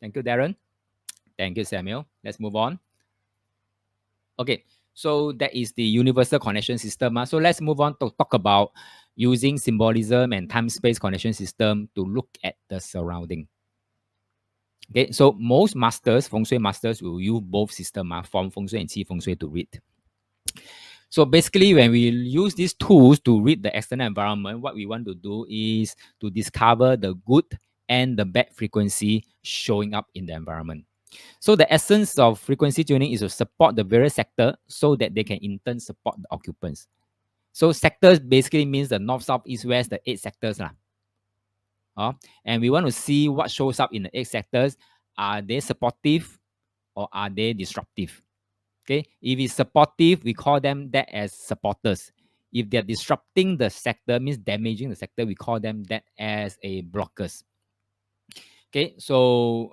Thank you, Darren. Thank you, Samuel. Let's move on. Okay, so that is the universal connection system. So let's move on to talk about using symbolism and time-space connection system to look at the surrounding. Okay, so most masters, feng shui masters, will use both systems, form feng shui and qi feng shui, to read. So basically, when we use these tools to read the external environment, what we want to do is to discover the good and the bad frequency showing up in the environment. So the essence of frequency tuning is to support the various sector so that they can in turn support the occupants. So sectors basically means the north, south, east, west, the 8 sectors. And we want to see what shows up in the 8 sectors. Are they supportive or are they disruptive? Okay, if it's supportive, we call them that as supporters. If they're disrupting the sector, means damaging the sector, we call them that as a blockers. Okay, so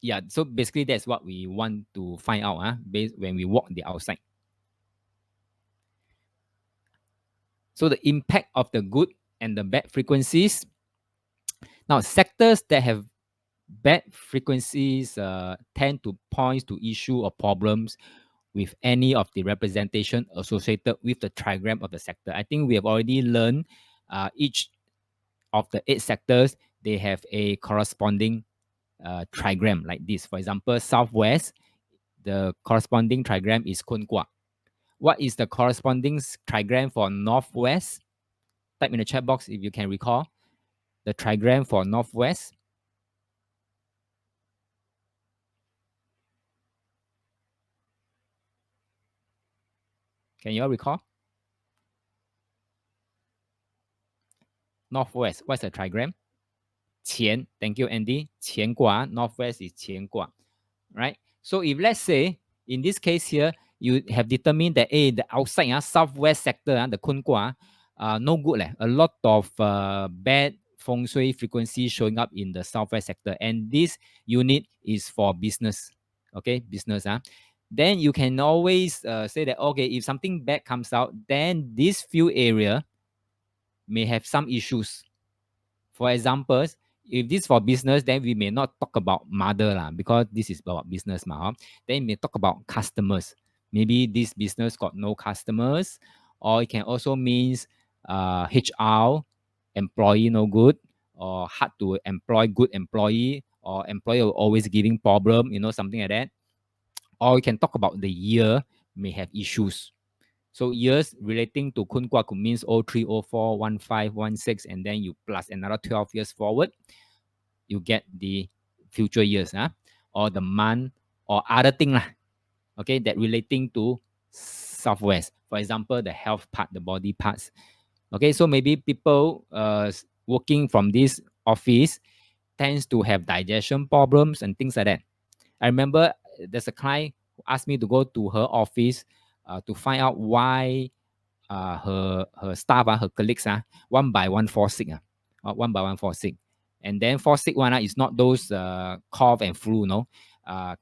yeah, so basically that's what we want to find out based when we walk the outside. So the impact of the good and the bad frequencies. Now, sectors that have bad frequencies tend to point to issue or problems with any of the representation associated with the trigram of the sector. I think we have already learned each of the 8 sectors, they have a corresponding trigram like this. For example, southwest, the corresponding trigram is Kun Kwa. What is the corresponding trigram for northwest? Type in the chat box if you can recall the trigram for northwest. Can you all recall? Northwest, what's the trigram? Qian. Thank you, Andy. Qian Gua. Northwest is Qian Gua. Right? So if let's say, in this case here, you have determined that the outside southwest sector, the Kun Gua, no good. A lot of bad feng shui frequency showing up in the southwest sector. And this unit is for business. Okay, business. Then you can always say that, okay, if something bad comes out, then this few area may have some issues. For example, if this for business, then we may not talk about mother because this is about business. Then we may talk about customers. Maybe this business got no customers, or it can also means HR, employee no good, or hard to employ good employee, or employee always giving problem, something like that. Or we can talk about the year may have issues. So years relating to Kun Kwa could means 03, 04, 15, 16, and then you plus another 12 years forward, you get the future years, or the month, or other thing, okay, that relating to Southwest. For example, the health part, the body parts. Okay, so maybe people working from this office tends to have digestion problems and things like that. I remember there's a client who asked me to go to her office to find out why her staff, her colleagues, one by one fall sick. One by one fall sick. And then fall sick one is not those cough and flu,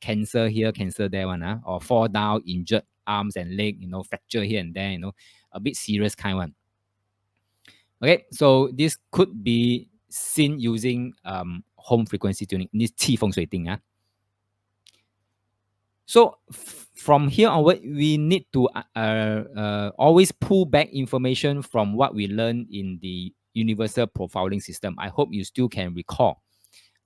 cancer here, cancer there one, or fall down, injured arms and leg, fracture here and there, a bit serious kind one. Okay, so this could be seen using home frequency tuning, this qi feng shui thing. So from here onward, we need to always pull back information from what we learned in the universal profiling system. I hope you still can recall.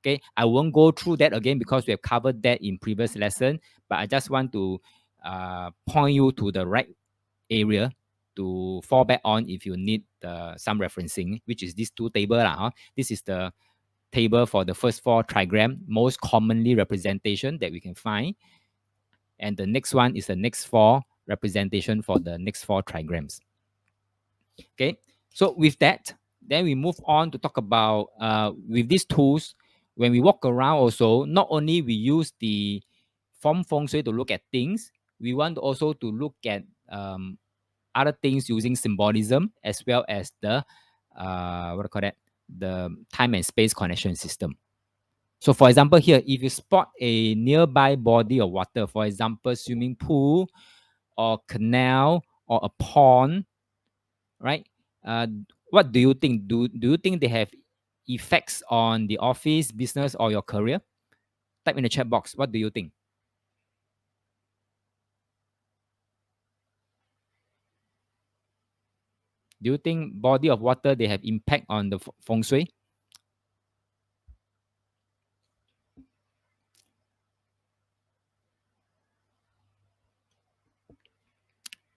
Okay, I won't go through that again because we have covered that in previous lesson, but I just want to point you to the right area to fall back on if you need some referencing, which is these 2 tables. This is the table for the first 4 trigram, most commonly representation that we can find. And the next one is the next 4 representation for the next 4 trigrams. Okay, so with that, then we move on to talk about with these tools, when we walk around also, not only we use the form feng shui to look at things, we want also to look at other things using symbolism as well as the what do you call that, the time and space connection system. So for example here, if you spot a nearby body of water, for example, swimming pool or canal or a pond, right? What do you think? Do you think they have effects on the office, business, or your career? Type in the chat box. What do you think? Do you think body of water they have impact on the feng shui?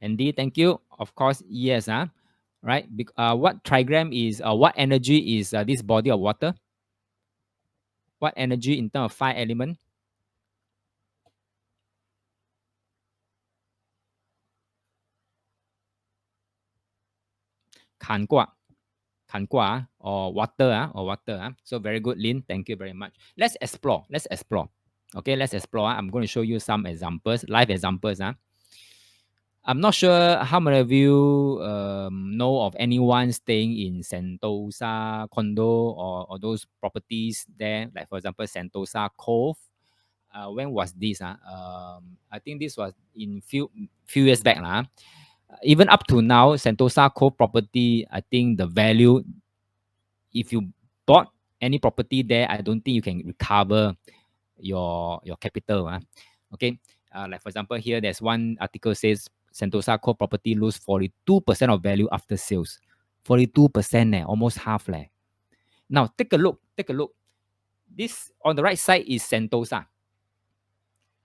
Andy, thank you. Of course, yes. Right. What trigram is? What energy is this body of water? What energy in terms of 5 element? 坎卦 or water or water. So very good, Lin. Thank you very much. Let's explore. Let's explore. Okay, let's explore. I'm going to show you some examples, live examples. I'm not sure how many of you know of anyone staying in Sentosa condo or those properties there, like for example Sentosa Cove. When was this? I think this was in few years back. Even up to now, Sentosa Cove property, I think the value, if you bought any property there, I don't think you can recover your capital. Okay, like for example, here there's one article says Sentosa Core property lose 42% of value after sales. 42%, almost half. Now take a look. Take a look. This on the right side is Sentosa,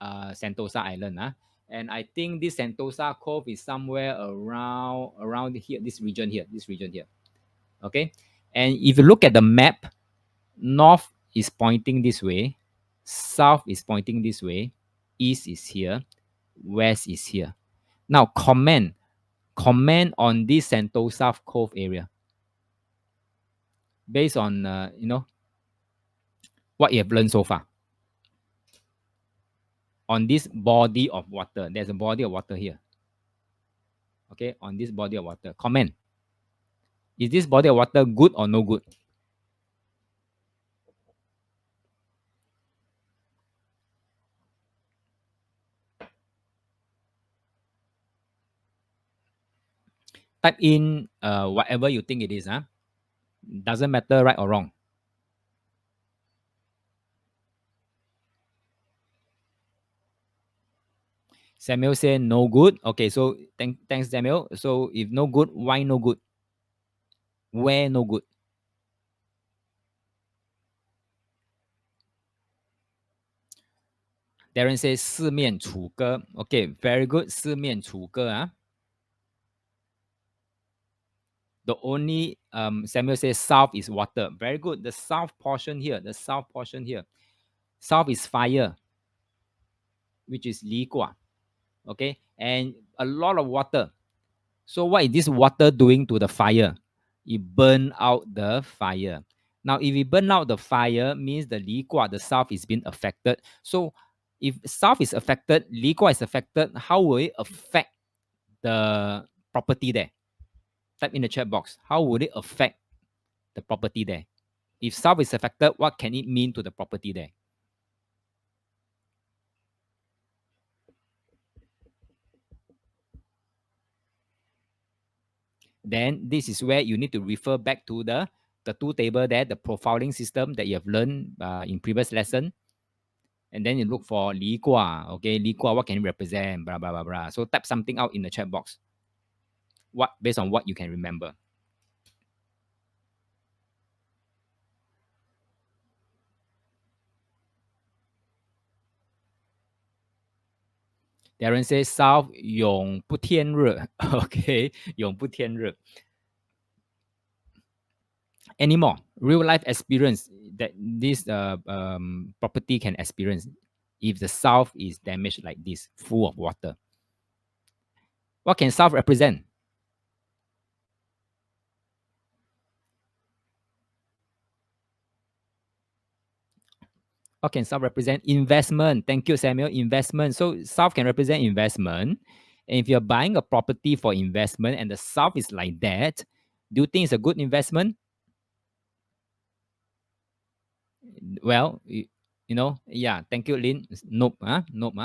Sentosa Island. And I think this Sentosa Cove is somewhere around here, this region here, Okay, and if you look at the map, north is pointing this way, south is pointing this way, east is here, west is here. Now comment on this Sentosa Cove area based on what you have learned so far on this body of water. There's a body of water here. Okay, on this body of water. Comment. Is this body of water good or no good? Type in whatever you think it is. Doesn't matter right or wrong. Samuel said no good. Okay, so thanks, Samuel. So if no good, why no good? Where no good? Darren says 四面楚歌. Okay, very good. 四面楚歌. The only Samuel says south is water. Very good. The south portion here. The south portion here. South is fire, which is 离卦. Okay, and a lot of water. So what is this water doing to the fire? It burn out the fire. Now, if it burn out the fire, means the 离卦, the south, is being affected. So if south is affected, 离卦is affected, how will it affect the property there? Type in the chat box. How would it affect the property there? If south is affected, what can it mean to the property there? Then this is where you need to refer back to the two table there, the profiling system that you have learned in previous lesson. And then you look for 离卦, okay, 离卦, what can it represent, blah, blah, blah, blah. So type something out in the chat box. What, based on what you can remember. Darren says south 永不天热. Okay, 永不天热. Any more real life experience that this property can experience if the south is damaged like this, full of water? What can south represent? What can south represent? Investment. Thank you, Samuel. Investment. So south can represent investment. And if you're buying a property for investment and the south is like that, do you think it's a good investment? Well, yeah. Thank you, Lin. Nope. Nope.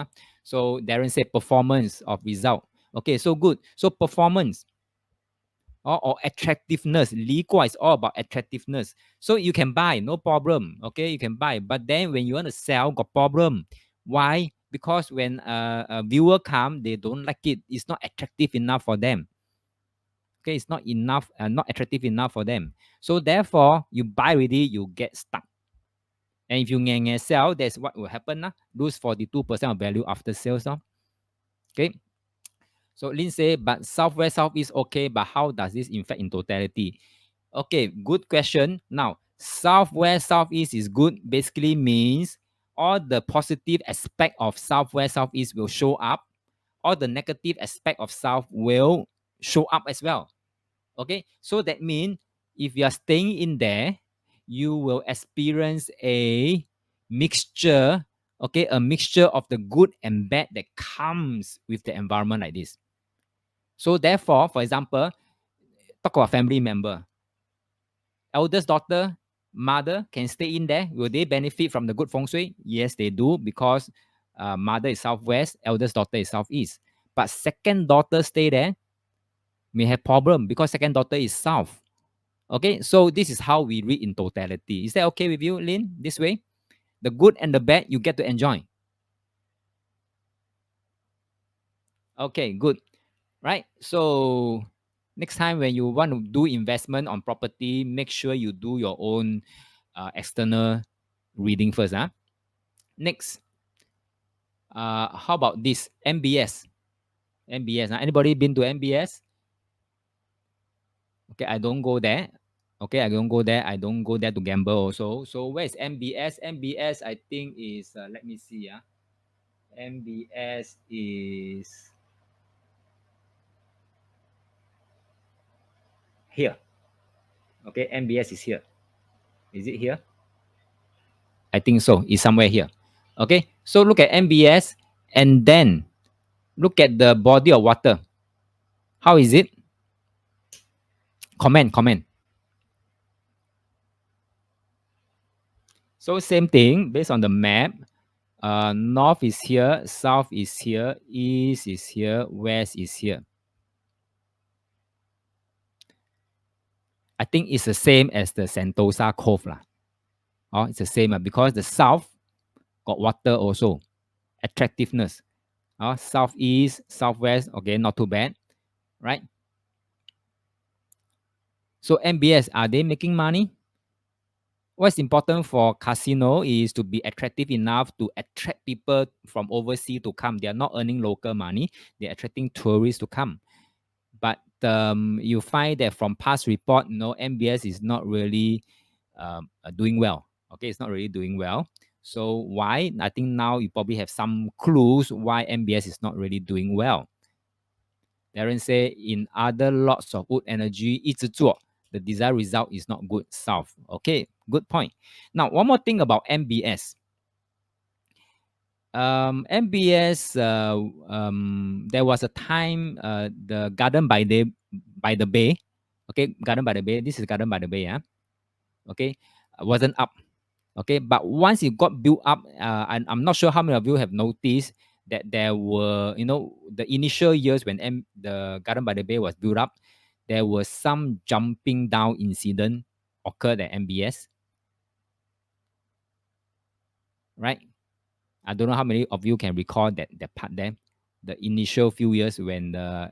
So Darren said performance of result. Okay, so good. So performance. or attractiveness. 离卦 is all about attractiveness. So you can buy, no problem. Okay, you can buy. But then when you want to sell, got problem. Why? Because when a viewer come, they don't like it. It's not attractive enough for them. Okay, it's not enough, not attractive enough for them. So therefore, you buy already, you get stuck. And if you sell, that's what will happen. Lose 42% of value after sales. Okay. So Lin say, but southwest, southeast, okay, but how does this impact in totality? Okay, good question. Now, southwest, southeast is good. Basically means all the positive aspect of southwest, southeast will show up. All the negative aspect of south will show up as well. Okay, so that means if you are staying in there, you will experience a mixture, okay, a mixture of the good and bad that comes with the environment like this. So therefore, for example, talk about family member, eldest daughter, mother can stay in there. Will they benefit from the good feng shui? Yes, they do, because mother is southwest, eldest daughter is southeast. But second daughter stay there may have problem because second daughter is south. Okay, so this is how we read in totality. Is that okay with you, Lin? This way, the good and the bad you get to enjoy. Okay, good. Right. So next time when you want to do investment on property, make sure you do your own external reading first. Next, how about this MBS? MBS. Anybody been to MBS? Okay, I don't go there. Okay, I don't go there. I don't go there to gamble also. So where is MBS? MBS, I think is let me see. MBS is here. Okay, MBS is here. Is it here? I think so. It's somewhere here. Okay, so look at MBS and then look at the body of water. How is it? Comment. So same thing based on the map. North is here, south is here, east is here, west is here. I think it's the same as the Sentosa Cove lah. Oh, it's the same because the south got water also. Attractiveness. Southeast, southwest, okay, not too bad, right? So MBS, are they making money? What's important for casino is to be attractive enough to attract people from overseas to come. They are not earning local money. They're attracting tourists to come. But you find that from past report, MBS is not really doing well. Okay, it's not really doing well. So why? I think now you probably have some clues why MBS is not really doing well. Darren say in other lots of wood energy, 一直做, the desired result is not good. South. Okay, good point. Now, one more thing about MBS. MBS, there was a time the Garden by the Bay. Okay, Garden by the Bay. This is Garden by the Bay. Okay, wasn't up. Okay, but once it got built up, and I'm not sure how many of you have noticed that there were, the initial years when the Garden by the Bay was built up, there was some jumping down incident occurred at MBS, right? I don't know how many of you can recall that part there. The initial few years when the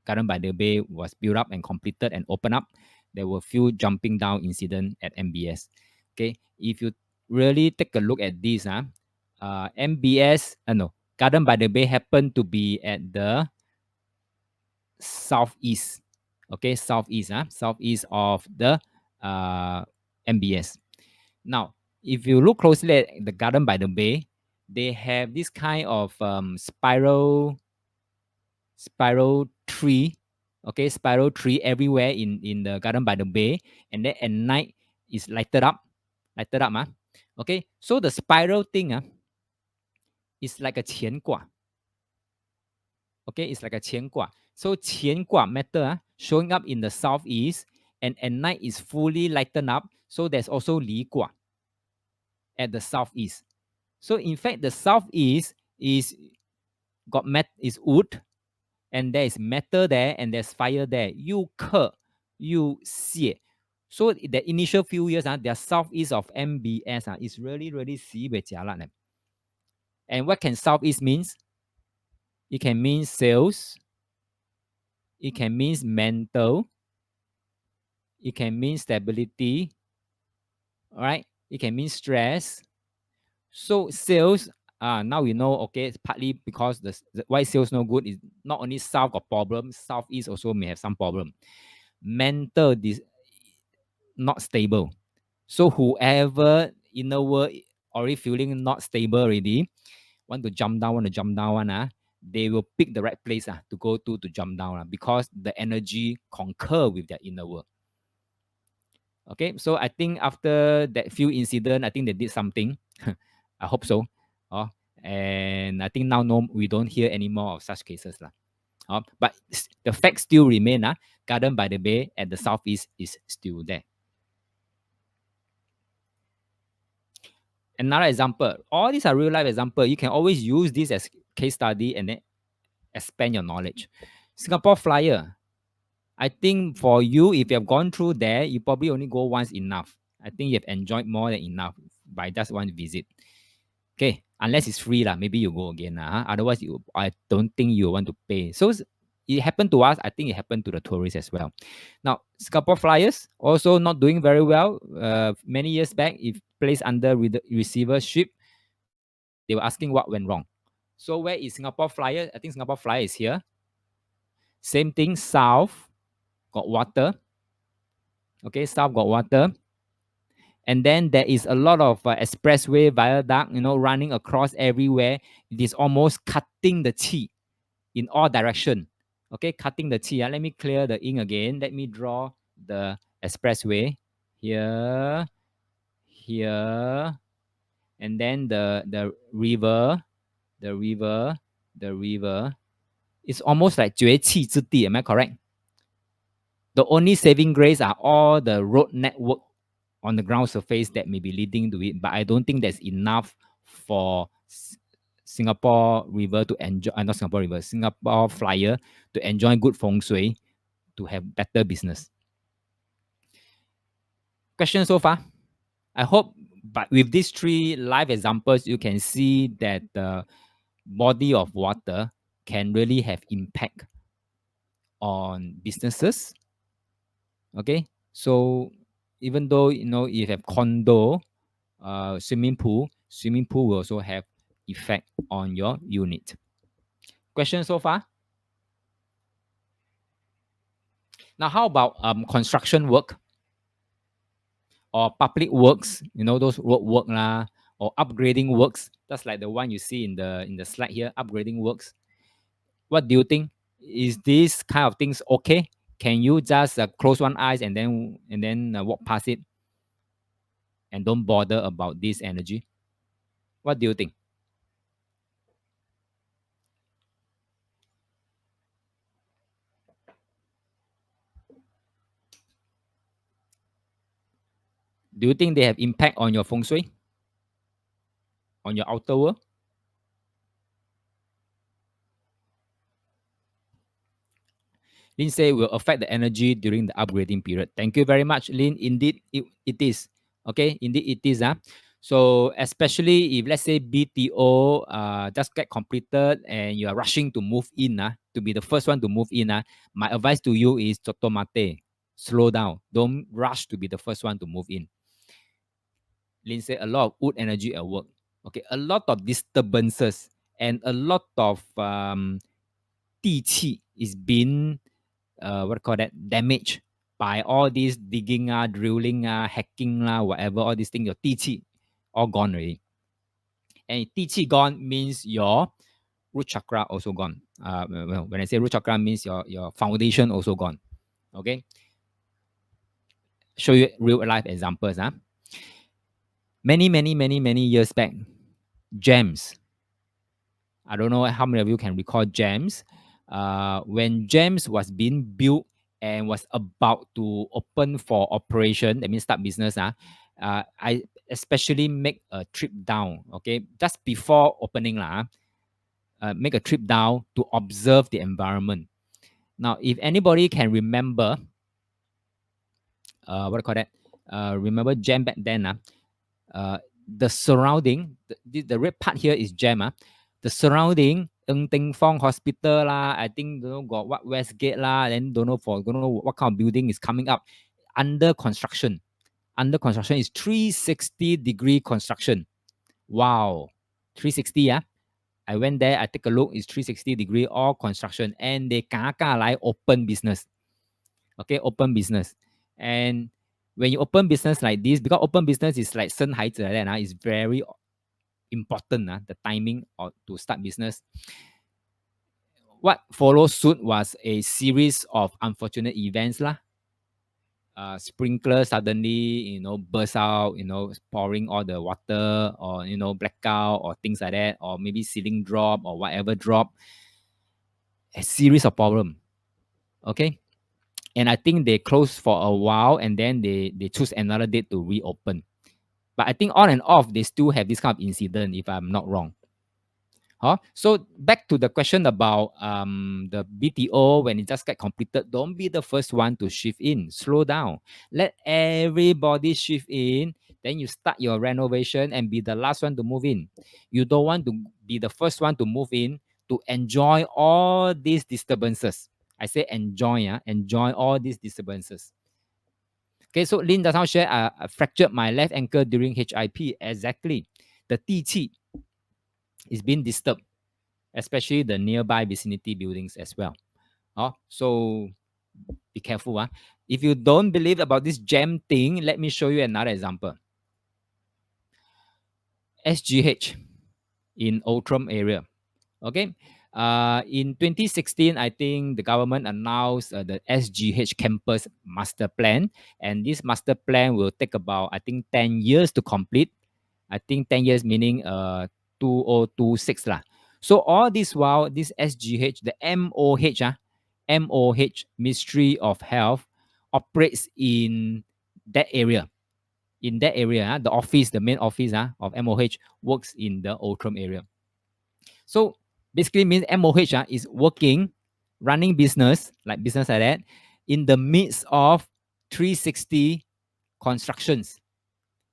Garden by the Bay was built up and completed and opened up, there were few jumping down incident at MBS. Okay, if you really take a look at this, MBS, no, Garden by the Bay happened to be at the southeast. Okay, southeast of the MBS. Now, if you look closely at the Garden by the Bay, they have this kind of spiral tree, okay, spiral tree everywhere in the Garden by the Bay, and then at night is lighted up, okay. So the spiral thing is like a 乾卦, okay, it's like a 乾卦. So 乾卦metal showing up in the southeast, and at night is fully lightened up. So there's also 离卦 at the southeast. So in fact, the southeast is is wood, and there is metal there, and there's fire there. 又克 you see. So the initial few years, they're southeast of MBS is really, really sibei jialat. And what can southeast means? It can mean sales. It can mean mental. It can mean stability. All right. It can mean stress. So sales, now we know, okay, it's partly because the why sales no good is not only south got problem, southeast also may have some problem. Mental not stable. So whoever in the world already feeling not stable already, want to jump down one, they will pick the right place to go to jump down because the energy concur with their inner world. Okay, so I think after that few incident, I think they did something. I hope so. Oh, and I think now no, we don't hear any more of such cases lah. But the fact still remain. Garden by the Bay at the southeast is still there. Another example. All these are real life example. You can always use this as case study and then expand your knowledge. Singapore Flyer. I think for you, if you have gone through there, you probably only go once enough. I think you have enjoyed more than enough by just one visit. Okay, unless it's free lah, maybe you go again Otherwise, I don't think you want to pay. So it happened to us. I think it happened to the tourists as well. Now, Singapore Flyers also not doing very well. Many years back, if placed under receivership, they were asking what went wrong. So where is Singapore Flyer? I think Singapore Flyer is here. Same thing, south got water. Okay, south got water. And then there is a lot of expressway viaduct, running across everywhere. It is almost cutting the chi in all direction. Okay, cutting the chi. Let me clear the ink again. Let me draw the expressway here, here, and then the river, the river, the river. It's almost like 绝气之地. Am I correct? The only saving grace are all the road network on the ground surface that may be leading to it, but I don't think that's enough for Singapore River to enjoy, not Singapore River, Singapore Flyer to enjoy good feng shui, to have better business. Question so far? I hope, but with these three live examples, you can see that the body of water can really have impact on businesses. Okay, so even though you have condo, swimming pool will also have effect on your unit. Question so far? Now, how about construction work or public works? Those road work lah, or upgrading works, just like the one you see in the slide here. Upgrading works. What do you think? Is this kind of things okay? Can you just close one eyes and then walk past it and don't bother about this energy? What do you think? Do you think they have impact on your feng shui? On your outer world? Lin say will affect the energy during the upgrading period. Thank you very much, Lin. Indeed, it is. Okay, indeed it is. So especially if let's say BTO just get completed and you are rushing to move in, to be the first one to move in, my advice to you is Toto Mate. Slow down. Don't rush to be the first one to move in. Lin said a lot of wood energy at work. Okay, a lot of disturbances and a lot of 地气 is being what call that, damaged by all these digging, drilling, hacking, whatever, all these things. Your 地气 all gone already. And 地气 gone means your root chakra also gone. Well, when I say root chakra means your foundation also gone. Okay. Show you real life examples. Many years back, GEMS. I don't know how many of you can recall GEMS. When GEMS was being built and was about to open for operation, that means start business, I especially make a trip down, okay, just before opening, make a trip down to observe the environment. Now, if anybody can remember, what do you call that? Remember jam back then? The surrounding, the red part here is jam. The surrounding, Ng Teng Fong Hospital lah, I think don't know got what Westgate lah, then don't know what kind of building is coming up under construction. Under construction is 360-degree construction. Wow, 360 yeah. I went there, I take a look, it's 360-degree all construction, and they like open business. Okay, open business. And when you open business like this, because open business is like 生孩子 like that, it's very important, the timing or to start business. What followed suit was a series of unfortunate events lah. Sprinkler suddenly, burst out, pouring all the water, or blackout or things like that, or maybe ceiling drop or whatever drop. A series of problem. Okay, and I think they closed for a while, and then they choose another date to reopen. But I think on and off they still have this kind of incident, if I'm not wrong. So back to the question about the BTO, when it just get completed, don't be the first one to shift in. Slow down. Let everybody shift in. Then you start your renovation and be the last one to move in. You don't want to be the first one to move in to enjoy all these disturbances. I say enjoy, enjoy all these disturbances. Okay, so Lin does not share, I fractured my left ankle during HIP. Exactly. The 地气 is being disturbed, especially the nearby vicinity buildings as well. So be careful. If you don't believe about this jam thing, let me show you another example. SGH in Outram area. Okay. In 2016, I think the government announced the SGH campus master plan, and this master plan will take about, I think, 10 years to complete. I think 10 years meaning 2026 lah. So all this while, this SGH, the MOH, MOH, Ministry of Health, operates in that area. In that area, the office, the main office of MOH works in the Outram area. So basically means MOH is working, running business like that, in the midst of 360 constructions.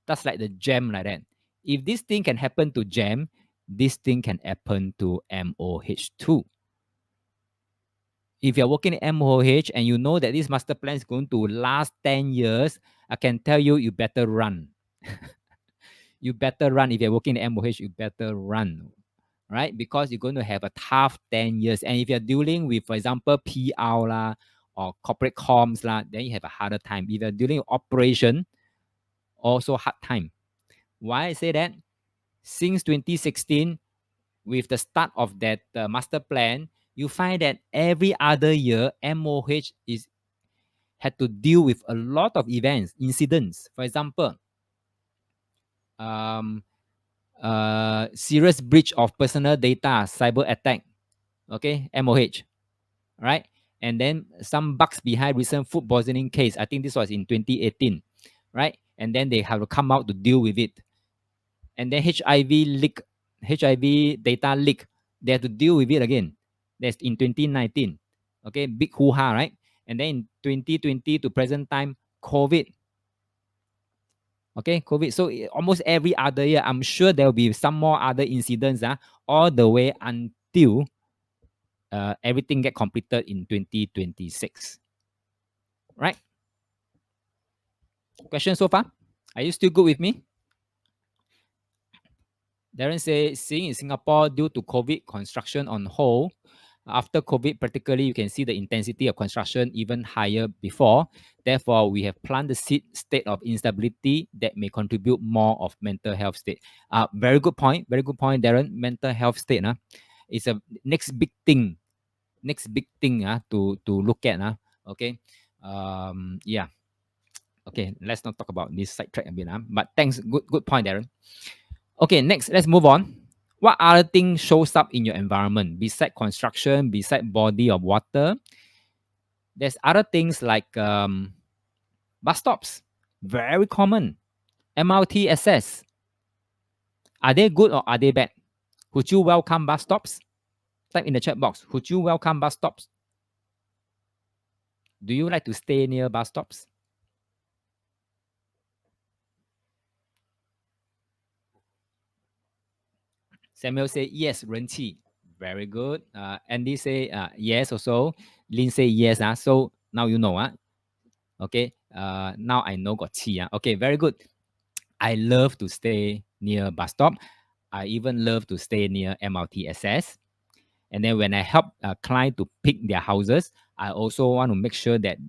That's like the jam like that. If this thing can happen to jam, this thing can happen to MOH too. If you're working in MOH and you know that this master plan is going to last 10 years, I can tell you, you better run. You better run. If you're working in MOH, you better run, right? Because you're going to have a tough 10 years. And if you're dealing with, for example, PR lah, or corporate comms lah, then you have a harder time. If you're dealing with operation, also hard time. Why I say that? Since 2016, with the start of that master plan, you find that every other year, MOH had to deal with a lot of events, incidents. For example, serious breach of personal data, cyber attack. Okay, MOH, right? And then some bugs behind recent food poisoning case. I think this was in 2018, right? And then they have to come out to deal with it. And then HIV leak, HIV data leak. They have to deal with it again. That's in 2019. Okay, big hoo-ha, right? And then in 2020 to present time, COVID. Okay, COVID. So almost every other year, I'm sure there will be some more other incidents all the way until everything get completed in 2026. Right? Question so far? Are you still good with me? Darren say, seeing in Singapore due to COVID, construction on hold. After COVID, particularly, you can see the intensity of construction even higher before. Therefore, we have planted the seed state of instability that may contribute more of mental health state. Very good point. Very good point, Darren. Mental health state is a next big thing. Next big thing to look at. Okay. Yeah. Okay, let's not talk about this sidetrack a bit. But thanks. Good point, Darren. Okay, next, let's move on. What other thing shows up in your environment beside construction, beside body of water? There's other things like bus stops, very common. MRT access. Are they good or are they bad? Would you welcome bus stops? Type in the chat box. Would you welcome bus stops? Do you like to stay near bus stops? Samuel say yes, 人气. Very good. Andy say yes also. Lin say yes. So now you know. Okay. Now I know got chi. Okay, very good. I love to stay near bus stop. I even love to stay near MRTSS. And then when I help a client to pick their houses, I also want to make sure that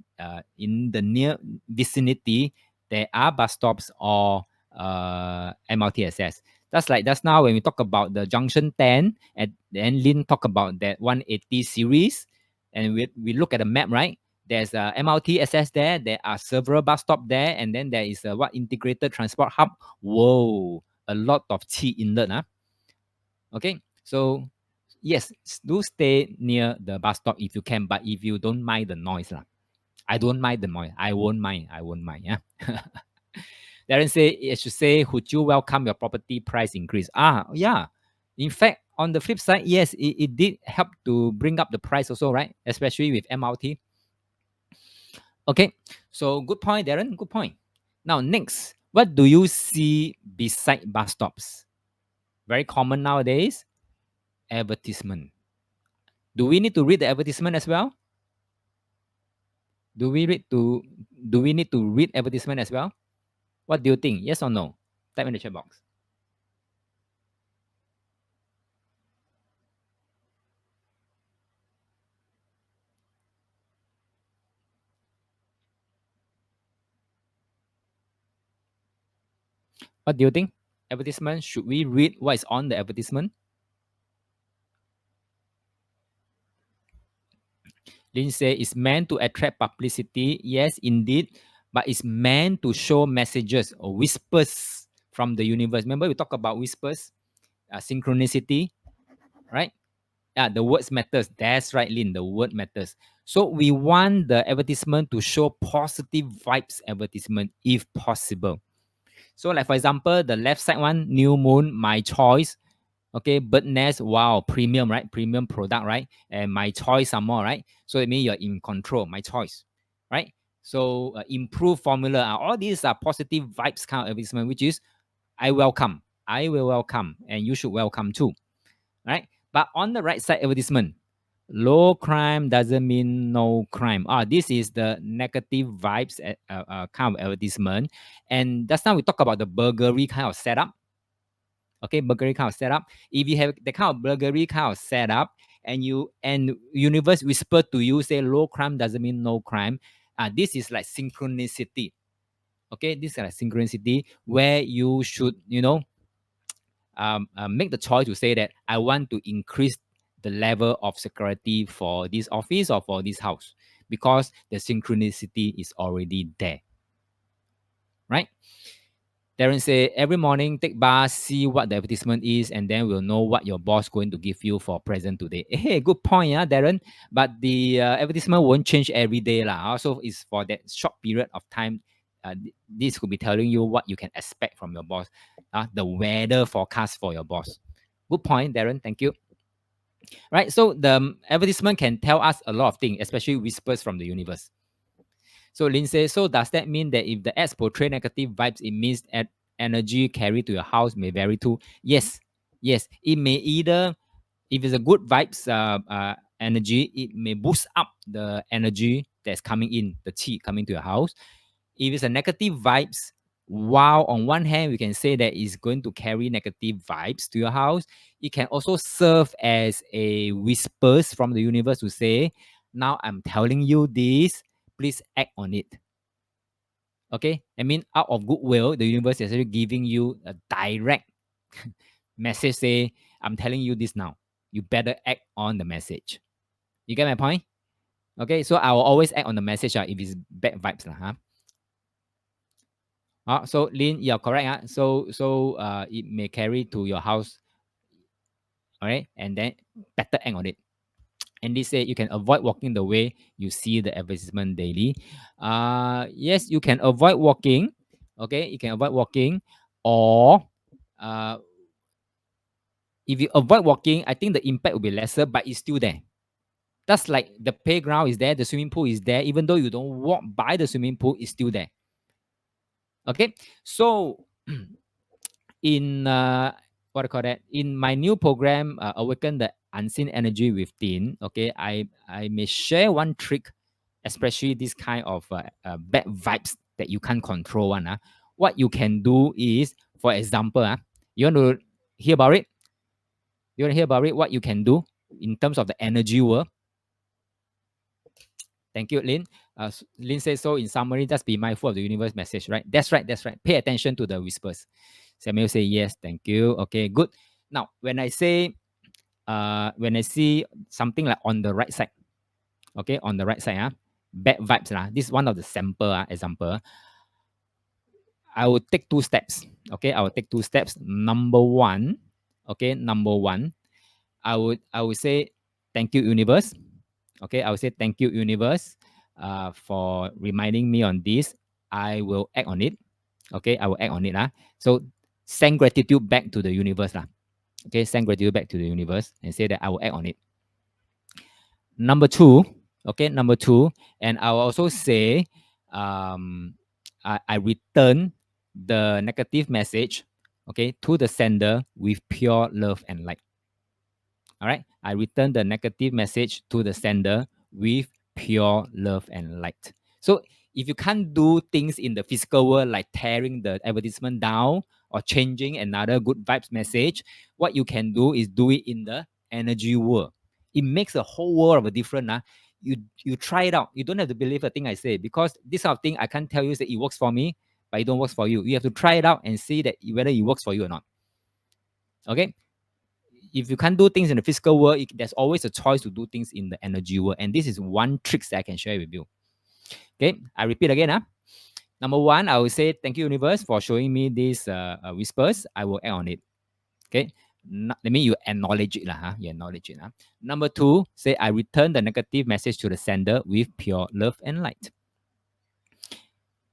in the near vicinity, there are bus stops or MRTSS. That's now when we talk about the Junction 10, and then Lin talk about that 180 series, and we look at the map, right? There's a MRTSS there. There are several bus stops there, and then there is a what integrated transport hub. Whoa, a lot of chi inlet. Okay, so yes, do stay near the bus stop if you can, but if you don't mind the noise, lah. I don't mind the noise. I won't mind. I won't mind. Yeah. Darren say it should say, would you welcome your property price increase? Yeah. In fact, on the flip side, yes, it did help to bring up the price also, right? Especially with MRT. Okay. So good point, Darren. Good point. Now, next, what do you see beside bus stops? Very common nowadays. Advertisement. Do we need to read the advertisement as well? Do we read to do we need to read advertisement as well? What do you think? Yes or no? Type in the chat box. What do you think? Advertisement, should we read what is on the advertisement? Lin say it's meant to attract publicity. Yes, indeed. But it's meant to show messages or whispers from the universe. Remember, we talk about whispers, synchronicity, right? Yeah, the words matters. That's right, Lin. The word matters. So we want the advertisement to show positive vibes advertisement if possible. So like for example, the left side one, new moon, my choice. Okay, bird nest, wow, premium, right? Premium product, right? And my choice some more, right? So it means you're in control, my choice, right? So improve formula, all these are positive vibes kind of advertisement, which is I welcome, I will welcome, and you should welcome too, right? But on the right side advertisement, low crime doesn't mean no crime. This is the negative vibes kind of advertisement. And that's now we talk about the burglary kind of setup. Okay, burglary kind of setup. If you have the kind of burglary kind of setup, and universe whisper to you say low crime doesn't mean no crime. This is like synchronicity. Okay, this is like synchronicity where you should make the choice to say that I want to increase the level of security for this office or for this house because the synchronicity is already there, right? Darren say every morning take bus, see what the advertisement is, and then we'll know what your boss going to give you for present today. Hey, good point, yeah, Darren. But the advertisement won't change every day, lah. Also, it's for that short period of time. This could be telling you what you can expect from your boss. The weather forecast for your boss. Good point, Darren. Thank you. Right. So the advertisement can tell us a lot of things, especially whispers from the universe. So Lin says, so does that mean that if the ads portray negative vibes, it means that energy carried to your house may vary too? Yes, yes. It may either, if it's a good vibes energy, it may boost up the energy that's coming in, the chi coming to your house. If it's a negative vibes, while on one hand we can say that it's going to carry negative vibes to your house, it can also serve as a whispers from the universe to say, now I'm telling you this, please act on it. Okay, I mean, out of goodwill, the universe is actually giving you a direct message. Say, I'm telling you this now. You better act on the message. You get my point? Okay, so I will always act on the message if it's bad vibes. So Lin, you're correct. So it may carry to your house. All right, and then better act on it. And they say you can avoid walking the way you see the advertisement daily. Yes, you can avoid walking. Okay, you can avoid walking, or uh, if you avoid walking, I think the impact will be lesser, but it's still there. That's like the playground is there, the swimming pool is there. Even though you don't walk by the swimming pool, it's still there. Okay, so in what I call that, in my new program, Awaken the Unseen Energy Within, okay, I may share one trick, especially this kind of bad vibes that you can't control one. What you can do is, for example, you want to hear about it? You want to hear about it? What you can do in terms of the energy world? Thank you, Lynn. Lynn says, so in summary, just be mindful of the universe message, right? That's right, that's right. Pay attention to the whispers. Samuel say, yes, thank you. Okay, good. Now, when I say, when I see something like on the right side, okay, on the right side, bad vibes, this is one of the sample example. I will take two steps. Okay, I will take two steps. Number one, okay, number one, I would say thank you, universe. Okay, I would say thank you, universe, for reminding me on this. I will act on it. Okay, I will act on it. So send gratitude back to the universe. Okay, send gratitude back to the universe and say that I will act on it. Number two, okay, number two, and I will also say, I return the negative message, okay, to the sender with pure love and light. All right, I return the negative message to the sender with pure love and light. So if you can't do things in the physical world like tearing the advertisement down or changing another good vibes message, what you can do is do it in the energy world. It makes a whole world of a difference. You try it out. You don't have to believe the thing I say, because this sort of thing I can't tell you that it works for me, but it don't work for you. You have to try it out and see that whether it works for you or not. Okay, if you can't do things in the physical world, there's always a choice to do things in the energy world. And this is one trick that I can share with you. Okay, I repeat again. Number one, I will say thank you, universe, for showing me these whispers. I will act on it. Okay, that means you acknowledge it. You acknowledge it. Number two, say I return the negative message to the sender with pure love and light.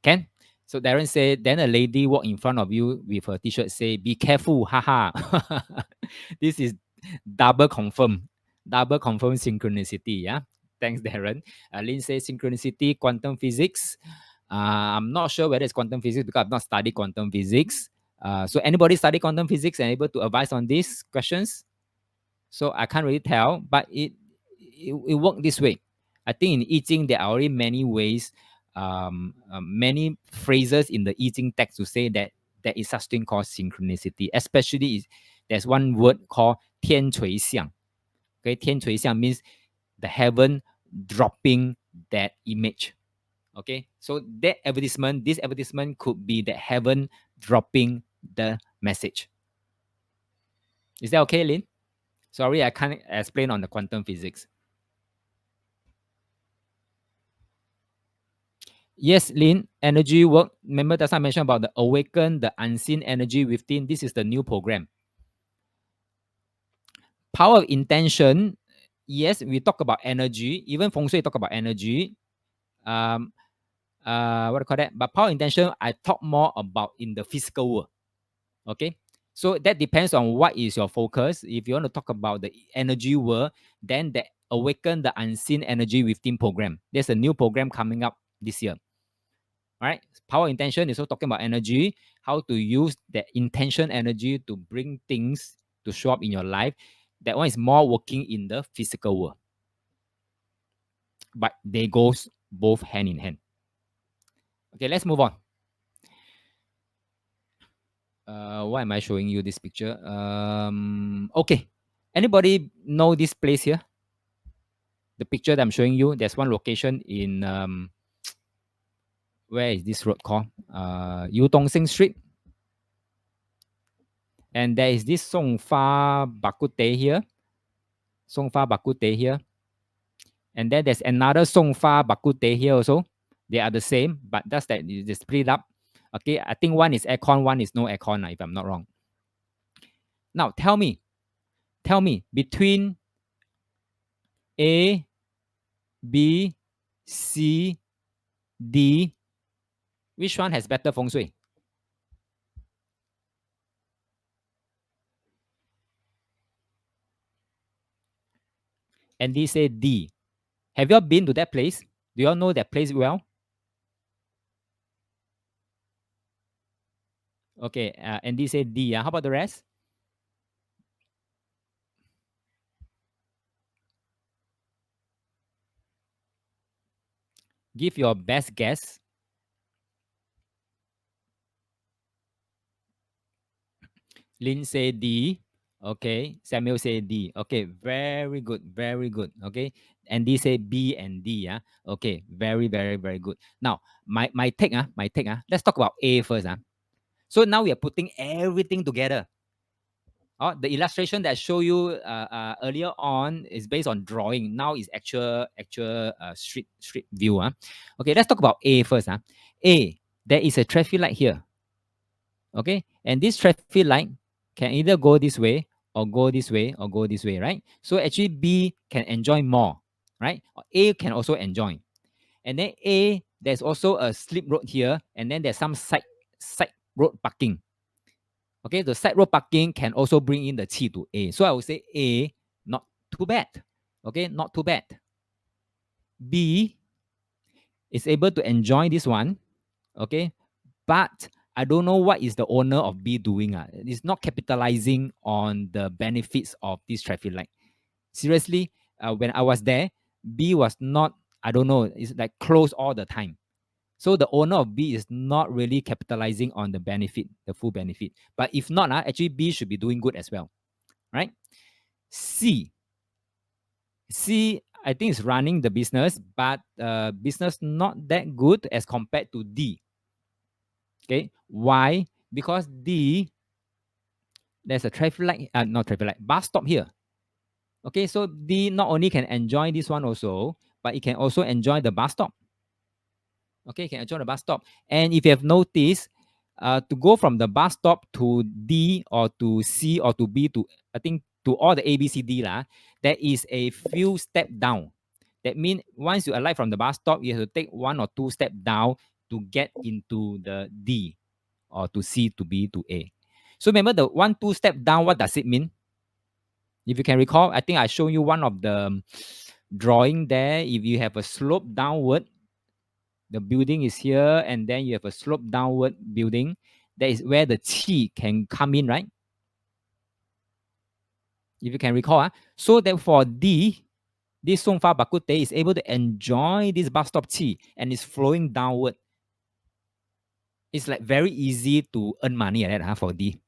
Can? So Darren said, then a lady walk in front of you with her t-shirt, say, be careful, haha. This is double confirm synchronicity. Yeah. Thanks, Darren. Lynn says synchronicity, quantum physics. I'm not sure whether it's quantum physics because I've not studied quantum physics. So anybody study quantum physics and able to advise on these questions? So I can't really tell, but it worked this way. I think in I Ching there are already many ways, many phrases in the I Ching text to say that there is such thing called synchronicity. Especially there's one word called 天垂象. Okay, 天垂象 means the heaven dropping that image. Okay, so this advertisement could be the heaven dropping the message. Is that okay, Lynn? Sorry, I can't explain on the quantum physics. Yes, Lynn, energy work. Remember that's I mentioned about the awaken, the unseen energy within. This is the new program. Power of intention. Yes, we talk about energy. Even Feng Shui talk about energy. What do you call that? But power of intention, I talk more about in the physical world. Okay. So that depends on what is your focus. If you want to talk about the energy world, then the awaken the unseen energy within program. There's a new program coming up this year. All right. Power intention is also talking about energy, how to use that intention energy to bring things to show up in your life. That one is more working in the physical world. But they goes both hand in hand. Okay, let's move on. Why am I showing you this picture? Okay. Anybody know this place here? The picture that I'm showing you, there's one location in where is this road called? Yu Dong Sing Street. And there is this Song Fa Bakute here. Song Fa Bakute here. And then there's another Song Fa Bakute here also. They are the same, but that's that they split up. Okay, I think one is aircon, one is no aircon, if I'm not wrong. Now tell me between A, B, C, D, which one has better feng shui? And they say D. Have you all been to that place? Do you all know that place well? Okay, and they say D. How about the rest? Give your best guess. Lin say D. Okay. Samuel say D. Okay. Very good. Very good. Okay. Andy say B and D. Yeah. Okay. Very, very, very good. Now, my take. My take. Let's talk about A first. So now we are putting everything together. Oh, the illustration that I showed you earlier on is based on drawing. Now is actual street view. Okay, let's talk about A first. A, there is a traffic light here. Okay, and this traffic light can either go this way or go this way or go this way, right? So actually B can enjoy more, right? A can also enjoy. And then A, there's also a slip road here, and then there's some side road parking. Okay, the side road parking can also bring in the qi to A. So I would say A, not too bad. Okay, not too bad. B is able to enjoy this one. Okay, but I don't know what is the owner of B doing. It's not capitalizing on the benefits of this traffic light. Seriously, when I was there, B was not, I don't know, it's like closed all the time. So the owner of B is not really capitalizing on the benefit, the full benefit. But if not, actually B should be doing good as well, right? C, I think is running the business, but business not that good as compared to D. Okay, why? Because D, there's a traffic light, not traffic light, bus stop here. Okay, so D not only can enjoy this one also, but it can also enjoy the bus stop. Okay, you can enjoy the bus stop. And if you have noticed, to go from the bus stop to D or to C or to B to, I think, to all the A, B, C, D, there is a few step down. That means once you alight from the bus stop, you have to take 1 or 2 steps down to get into the D or to C, to B, to A. So remember the 1, 2 step down, what does it mean? If you can recall, I think I showed you one of the drawing there. If you have a slope downward, the building is here, and then you have a slope downward building. That is where the qi can come in, right? If you can recall. So that for D, this Songfa Bakute is able to enjoy this bus stop qi and is flowing downward. It's like very easy to earn money like that for D.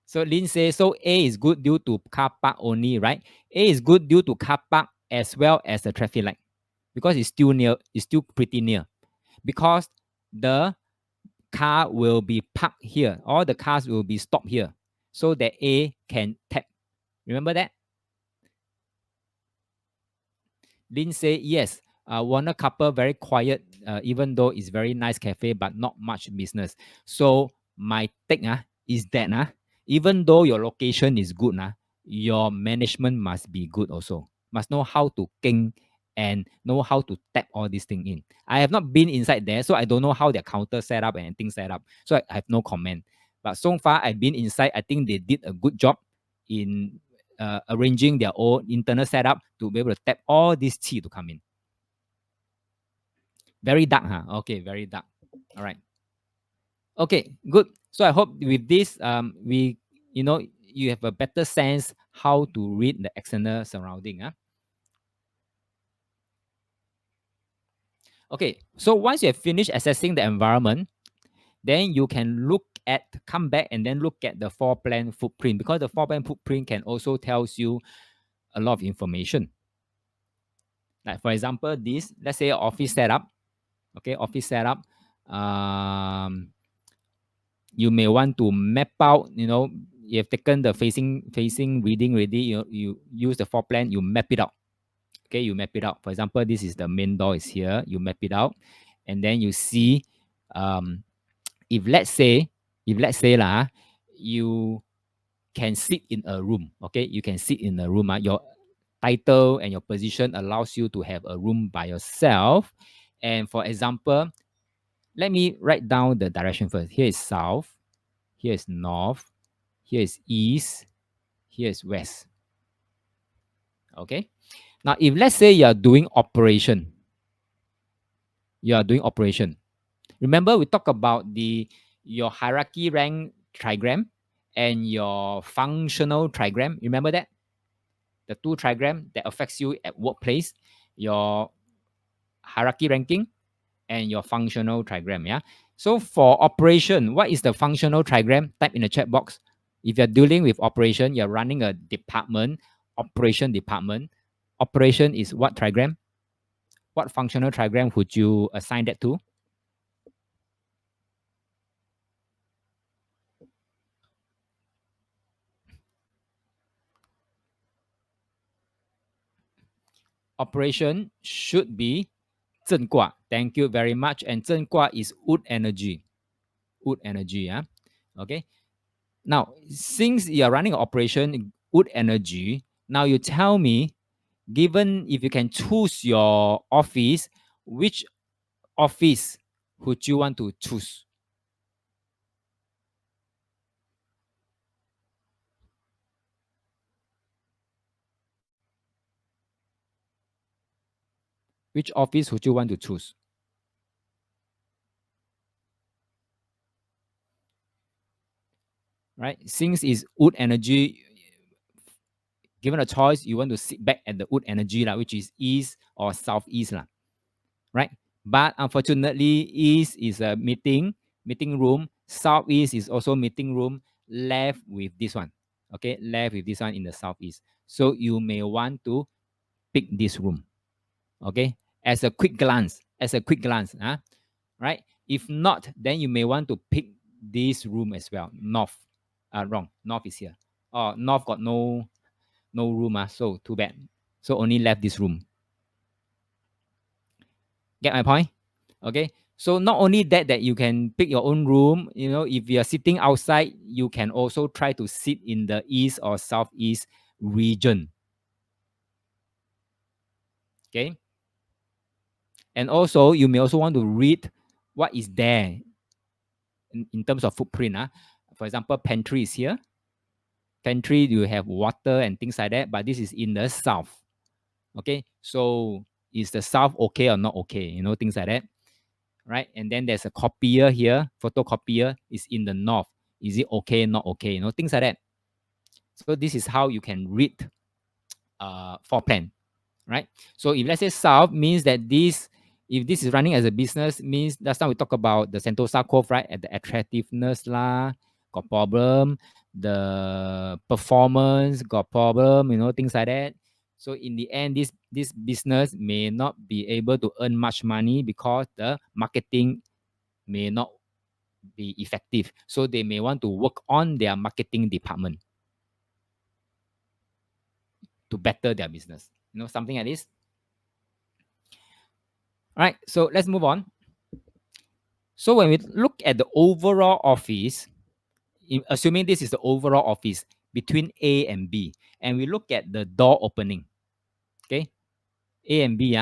So Lin says, so A is good due to car park only, right? A is good due to car park as well as the traffic light because it's still near, it's still pretty near. Because the car will be parked here. All the cars will be stopped here so that A can tap. Remember that? Lin say, yes, Warner couple very quiet, even though it's very nice cafe, but not much business. So my take is that even though your location is good, your management must be good also. Must know how to king and know how to tap all these things in. I have not been inside there, so I don't know how their counter set up and things set up. So I have no comment. But so far, I've been inside. I think they did a good job in arranging their own internal setup to be able to tap all this qi to come in. Very dark, Okay, very dark. All right. Okay, good. So I hope with this, you have a better sense how to read the external surrounding. Okay, so once you have finished assessing the environment, then you can come back and then look at the floor plan footprint, because the floor plan footprint can also tells you a lot of information. Like for example, this, let's say office setup. Okay, office setup. You may want to map out, you have taken the facing reading already, you use the floor plan, you map it out. Okay, you map it out. For example, this is the main door is here, you map it out, and then you see, if let's say you can sit in a room. Okay, you can sit in a room. Your title and your position allows you to have a room by yourself. And for example, let me write down the direction first. Here is south, here is north, here is east, here is west. Okay. Now, if let's say you are doing operation, remember we talked about your hierarchy rank trigram and your functional trigram. Remember that? The two trigram that affects you at workplace. your hierarchy ranking, and your functional trigram. Yeah. So for operation, what is the functional trigram? Type in the chat box. If you're dealing with operation, you're running a department, operation department. Operation is what trigram? What functional trigram would you assign that to? Operation should be 正卦. Thank you very much. And 正卦 is wood energy. Wood energy. Yeah. Okay. Now, since you are running an operation wood energy, now you tell me, given if you can choose your office, which office would you want to choose? Which office would you want to choose? Right? Since it's wood energy, given a choice, you want to sit back at the wood energy, which is east or southeast. Right? But unfortunately, east is a meeting room. Southeast is also meeting room. Left with this one. Okay, left with this one in the southeast. So you may want to pick this room. Okay, as a quick glance, huh? Right? If not, then you may want to pick this room as well. North, wrong. North is here. Oh, north got no room. So too bad. So only left this room. Get my point? Okay. So not only that you can pick your own room. If you are sitting outside, you can also try to sit in the east or southeast region. Okay. And also, you may also want to read what is there in terms of footprint. For example, pantry is here. Pantry, you have water and things like that, but this is in the south. Okay, so is the south okay or not okay? Things like that, right? And then there's a copier here, photocopier is in the north. Is it okay, not okay? Things like that. So this is how you can read floor plan, right? So if let's say south means that if this is running as a business, means last time we talk about the Sentosa Cove, right? At the attractiveness got problem, the performance got problem, things like that. So in the end, this business may not be able to earn much money because the marketing may not be effective. So they may want to work on their marketing department to better their business. Something like this. All right, so let's move on. So when we look at the overall office, assuming this is the overall office between A and B, and we look at the door opening, okay, A and B,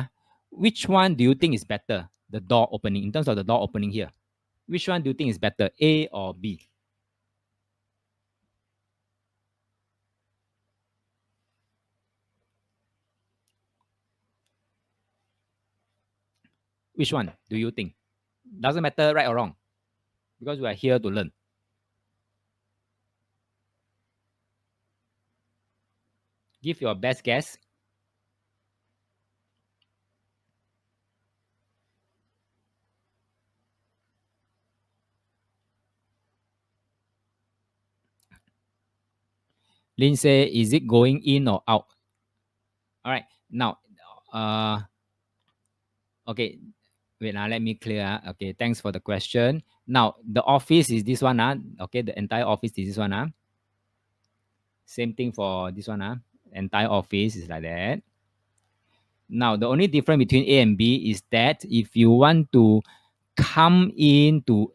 which one do you think is better? The door opening, in terms of the door opening here, which one do you think is better, A or B? Which one do you think? Doesn't matter right or wrong, because we are here to learn. Give your best guess. Lindsay, is it going in or out? All right, now, okay, wait, let me clear. Okay, thanks for the question. Now, the office is this one. Okay, the entire office is this one. Same thing for this one. Entire office is like that. Now, the only difference between A and B is that if you want to come into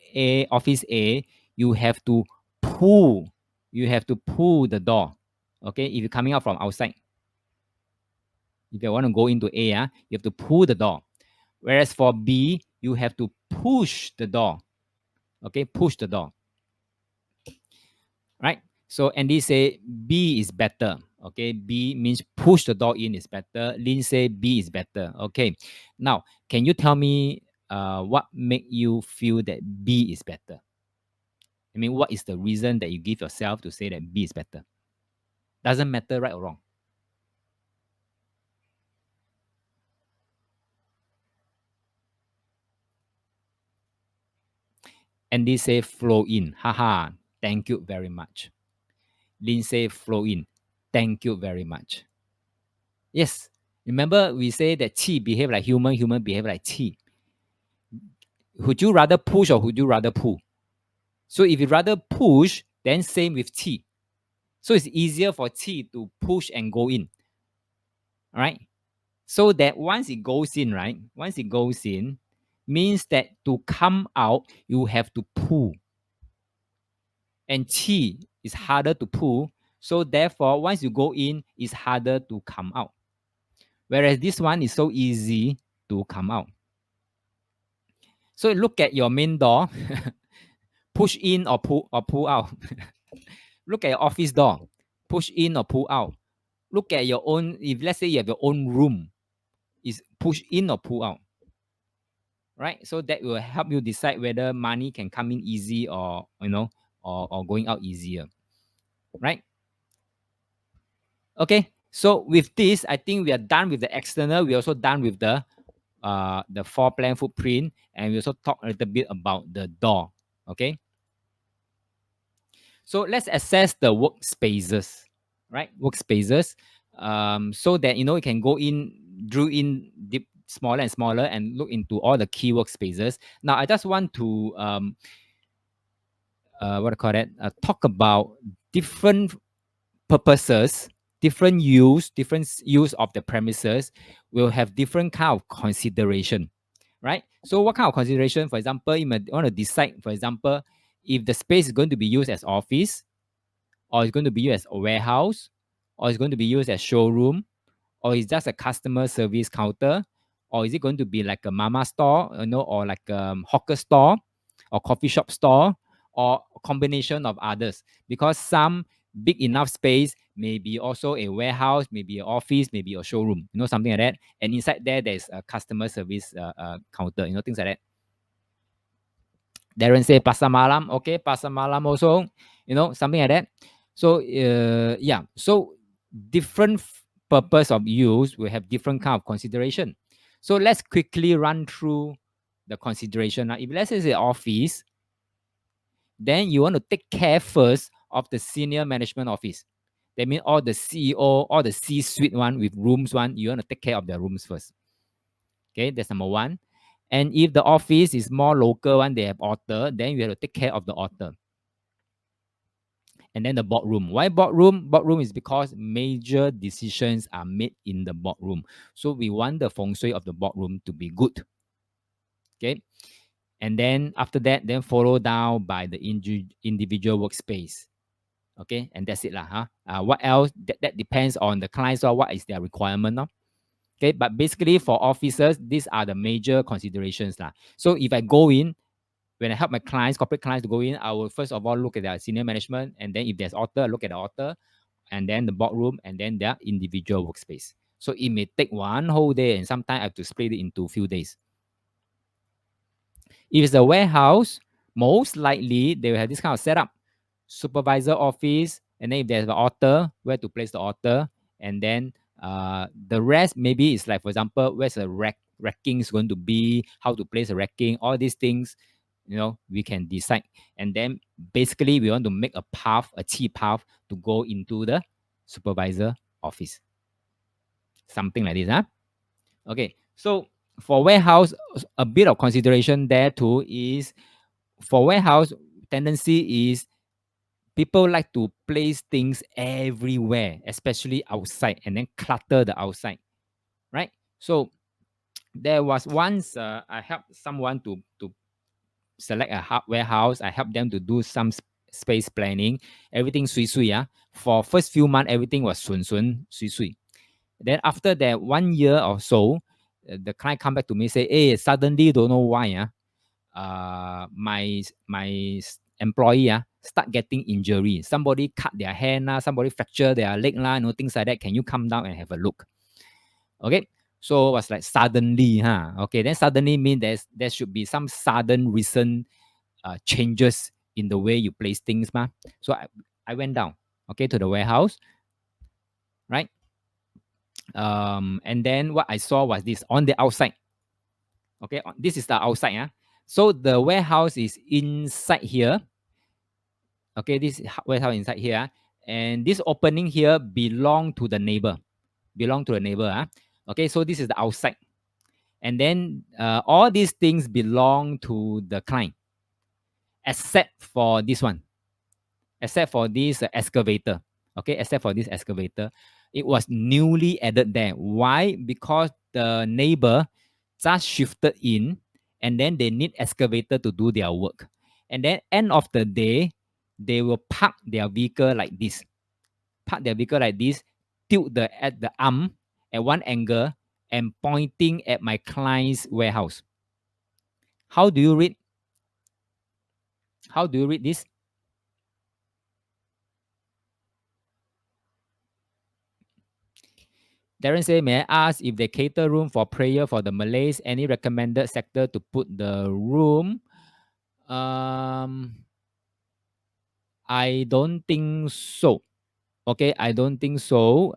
office A, you have to pull. You have to pull the door. Okay, if you're coming out from outside. If you want to go into A, you have to pull the door. Whereas for B, you have to push the door. Okay, push the door. Right? So Andy say B is better. Okay, B means push the door in is better. Lin say B is better. Okay, now can you tell me what make you feel that B is better? I mean, what is the reason that you give yourself to say that B is better? Doesn't matter right or wrong. Andy say flow in. Haha. Thank you very much. Lin say flow in. Thank you very much. Yes. Remember we say that qi behave like human, human behave like qi. Would you rather push or would you rather pull? So if you rather push, then same with qi. So it's easier for qi to push and go in. All right. So that once it goes in, right? Once it goes in, means that to come out, you have to pull. And qi is harder to pull. So therefore, once you go in, it's harder to come out. Whereas this one is so easy to come out. So look at your main door, push in or pull out. Look at your office door, push in or pull out. Look at your own, if let's say you have your own room, is push in or pull out. Right? So that will help you decide whether money can come in easy or or going out easier. Right? Okay. So with this, I think we are done with the external. We're also done with the floor plan footprint, and we also talk a little bit about the door. Okay. So let's assess the workspaces, right? Workspaces, so that you can go in, drew in deep, smaller and smaller, and look into all the key workspaces. Now, I just want to what I call it, talk about different purposes, different use of the premises will have different kind of consideration, right? So what kind of consideration? For example, you might want to decide, for example, if the space is going to be used as office, or it's going to be used as a warehouse, or it's going to be used as showroom, or is just a customer service counter, or is it going to be like a mama store, or like a hawker store, or coffee shop store, or a combination of others? Because some big enough space may be also a warehouse, maybe an office, maybe a showroom, something like that. And inside there's a customer service counter, things like that. Darren say pasar malam, okay, pasar malam also, something like that. So yeah, so different purpose of use will have different kind of consideration. So let's quickly run through the consideration. Now, if let's say it's an office, then you want to take care first of the senior management office. That means all the CEO, all the C-suite one with rooms one, you want to take care of their rooms first. Okay, that's number one. And if the office is more local one, they have author, then you have to take care of the author. And then the boardroom. Why boardroom? Boardroom is because major decisions are made in the boardroom. So we want the feng shui of the boardroom to be good. Okay. And then after that, then follow down by the individual workspace. Okay. And that's it lah. What else? That depends on the clients or what is their requirement. No? Okay. But basically for officers, these are the major considerations lah. So if I go in, when I help my clients, corporate clients to go in, I will first of all look at their senior management, and then if there's author, look at the author, and then the boardroom, and then their individual workspace. So it may take one whole day, and sometimes I have to split it into a few days. If it's a warehouse, most likely they will have this kind of setup: supervisor office, and then if there's the author, where to place the author, and then the rest maybe is like, for example, where's the racking is going to be, how to place the racking, all these things we can decide. And then basically we want to make a path, a T path to go into the supervisor office. Something like this, huh? Okay, so for warehouse, a bit of consideration there too is, for warehouse, tendency is people like to place things everywhere, especially outside, and then clutter the outside, right? So there was once I helped someone to select a warehouse. I help them to do some space planning. Everything sui. For first few months, everything was sui. Then after that 1 year or so, the client come back to me say, hey, suddenly don't know why my employee start getting injury. Somebody cut their hand, somebody fracture their leg, things like that. Can you come down and have a look? Okay. So it was like suddenly, okay. Then suddenly mean there should be some sudden recent changes in the way you place things, ma. So I went down, okay, to the warehouse, right? And then what I saw was this on the outside. Okay, this is the outside. So the warehouse is inside here. Okay, this warehouse inside here. And this opening here belong to the neighbor. Belong to the neighbor. Okay, so this is the outside. And then all these things belong to the client, except for this one, except for this excavator. Okay, except for this excavator. It was newly added there. Why? Because the neighbor just shifted in and then they need excavator to do their work. And then end of the day, they will park their vehicle like this. Park their vehicle like this, tilt at the arm at one angle and pointing at my client's warehouse. How do you read? How do you read this? Darren say, may I ask if they cater room for prayer for the Malays? Any recommended sector to put the room? I don't think so. Okay, I don't think so.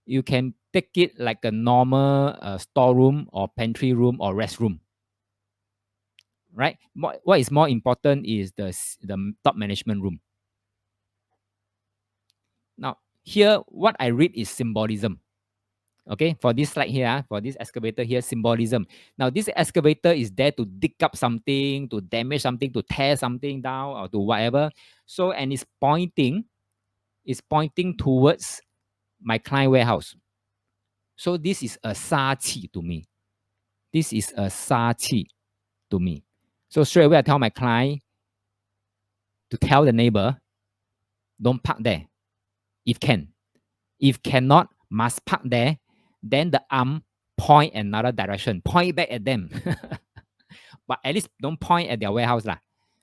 You can take it like a normal storeroom or pantry room or restroom, right? What is more important is the top management room. Now, here, what I read is symbolism. Okay, for this slide here, for this excavator here, symbolism. Now, this excavator is there to dig up something, to damage something, to tear something down, or to whatever. So, and it's pointing towards my client warehouse. So, this is a sa qi to me. This is a sa qi to me. So, straight away, I tell my client to tell the neighbor, don't park there if can. If cannot, must park there. Then the arm point another direction, point back at them. But at least don't point at their warehouse lah.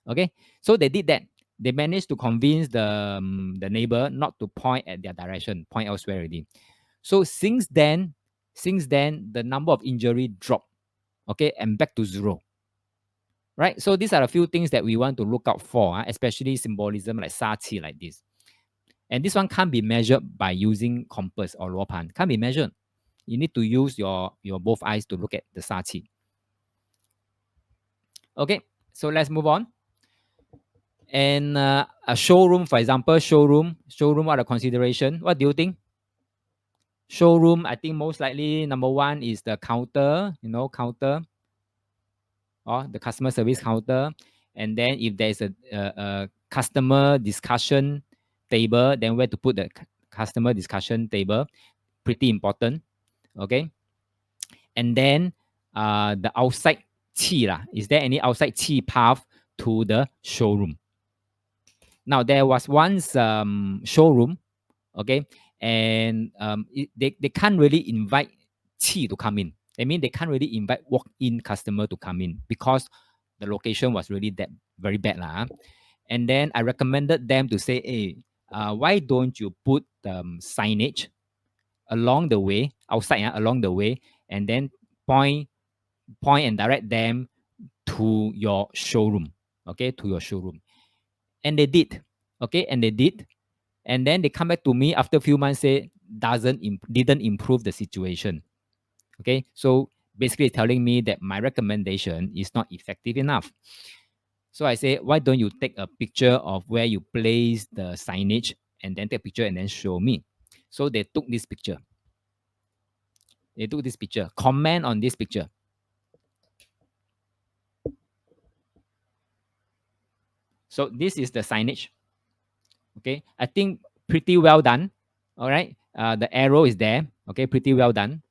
Okay, so they did that. They managed to convince the neighbor not to point at their direction, point elsewhere already. So since then, the number of injury dropped. Okay, and back to zero. Right. So these are a few things that we want to look out for, especially symbolism like sati like this. And this one can't be measured by using compass or luopan. Can't be measured. You need to use your both eyes to look at the sati. Okay, so let's move on. And a showroom, for example, showroom, what are consideration? What do you think? Showroom, I think most likely number one is the counter, counter, or the customer service counter. And then if there's a customer discussion table, then where to put the customer discussion table? Pretty important. Okay. And then the outside qi lah. Is there any outside qi path to the showroom? Now there was once showroom, okay, and they can't really invite qi to come in. I mean, they can't really invite walk-in customer to come in because the location was really that very bad lah. And then I recommended them to say, hey, why don't you put signage along the way, outside, along the way, and then point and direct them to your showroom, okay, to your showroom. And they did, okay, and they did. And then they come back to me after a few months, say didn't improve the situation. Okay, so basically telling me that my recommendation is not effective enough. So I say, why don't you take a picture of where you place the signage and then take a picture and then show me? So they took this picture. They took this picture. Comment on this picture. So this is the signage. Okay, I think pretty well done. All right, the arrow is there. Okay, pretty well done.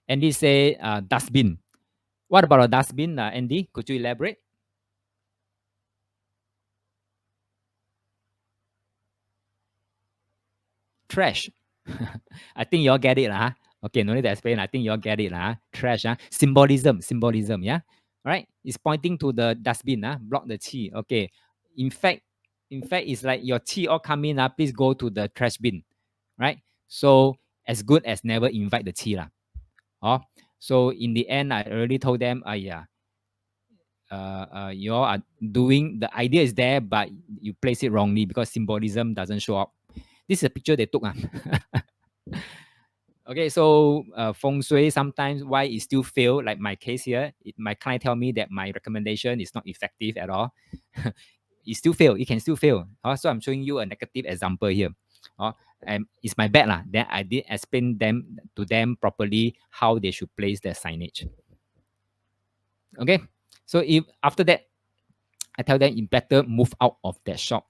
And they say dustbin. What about a dustbin, Andy? Could you elaborate? Trash. I think you all get it, huh? Okay, no need to explain. I think you all get it, huh? Trash, huh? Symbolism, yeah. All right, it's pointing to the dustbin, huh? Block the chi. Okay, in fact, it's like your chi all come in, please go to the trash bin, right? So as good as never invite the chi lah. Oh, so in the end, I already told them, yeah, you all are doing, the idea is there, but you place it wrongly because symbolism doesn't show up. This is a picture they took. Okay, so feng shui sometimes why it still fail, like my case here, my client tell me that my recommendation is not effective at all. It still fail, it can still fail. So I'm showing you a negative example here. And it's my bad lah. Then I did explain to them properly how they should place their signage. Okay, so if after that, I tell them you better move out of that shop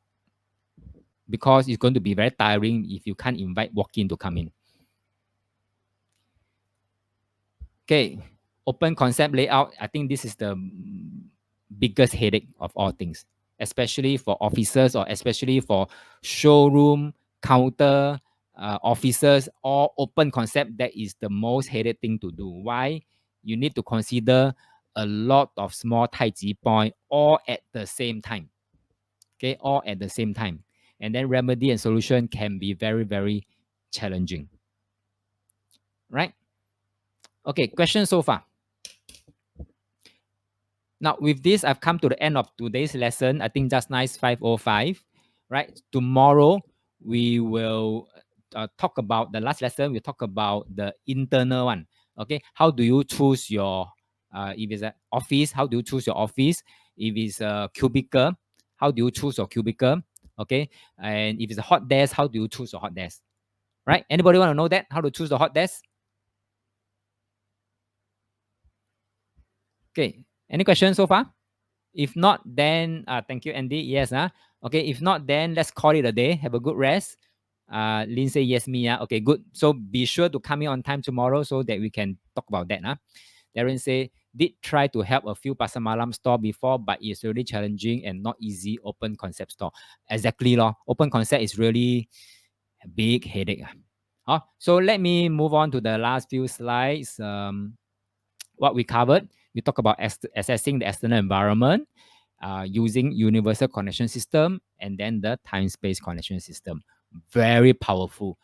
because it's going to be very tiring if you can't invite walk-in to come in. Okay, open concept layout. I think this is the biggest headache of all things, especially for officers or especially for showroom, counter, officers, or open concept. That is the most headache thing to do. Why? You need to consider a lot of small taiji point all at the same time. Okay, all at the same time. And then remedy and solution can be very, very challenging. Right? Okay, question so far. Now, with this, I've come to the end of today's lesson. I think just nice 5:05, right? Tomorrow, we will talk about the last lesson. We'll talk about the internal one. Okay, how do you choose your, if it's an office, how do you choose your office? If it's a cubicle, how do you choose your cubicle? Okay, and if it's a hot desk, how do you choose your hot desk? Right? Anybody want to know that? How to choose the hot desk? Okay, any questions so far? If not, then thank you, Andy. Yes, okay. If not, then let's call it a day. Have a good rest. Lin say yes, me. Okay, good. So be sure to come in on time tomorrow so that we can talk about that. Darren say did try to help a few pasar malam store before, but it's really challenging and not easy open concept store. Exactly, lor. Open concept is really a big headache. So let me move on to the last few slides. What we covered, we talk about assessing the external environment, using universal connection system, and then the time-space connection system. Very powerful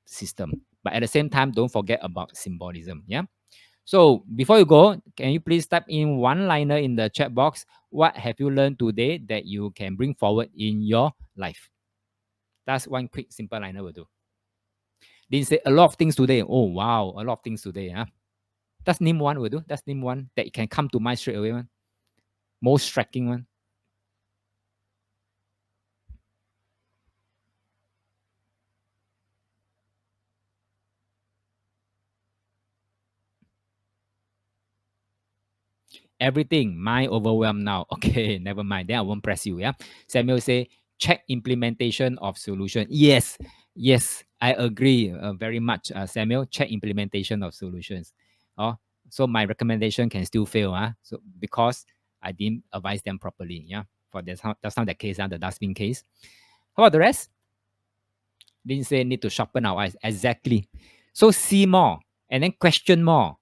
system. But at the same time, don't forget about symbolism. Yeah. So before you go, can you please type in one liner in the chat box? What have you learned today that you can bring forward in your life? That's one quick, simple liner will do. Didn't say a lot of things today. Oh wow, a lot of things today. That's name one will do. That's name one that can come to mind straight away. One. Most striking one. Everything, mind overwhelmed now. Okay, never mind. Then I won't press you. Yeah. Samuel say, check implementation of solution. Yes, yes, I agree very much. Samuel, check implementation of solutions. Oh, so my recommendation can still fail. So because I didn't advise them properly. Yeah. For that's not the case. The dustbin case. How about the rest? Didn't say need to sharpen our eyes. Exactly. So see more and then question more.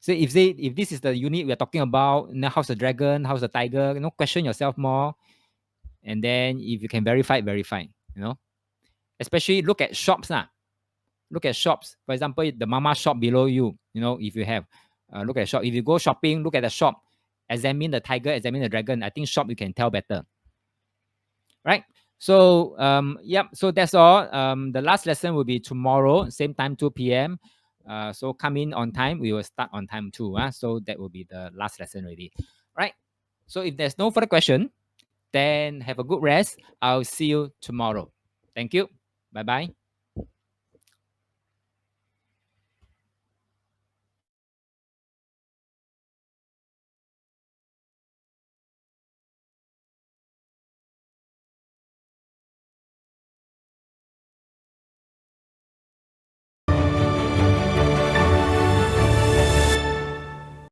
So if this is the unit we're talking about, how's the dragon, how's the tiger, question yourself more. And then if you can verify, verify, Especially look at shops. Look at shops. For example, the mama shop below you, if you have, look at shop. If you go shopping, look at the shop. Examine the tiger, examine the dragon. I think shop you can tell better. Right? So yep, so that's all. The last lesson will be tomorrow, same time, 2 p.m. So come in on time. We will start on time too. So that will be the last lesson already. Right? So if there's no further question, then have a good rest. I'll see you tomorrow. Thank you. Bye bye.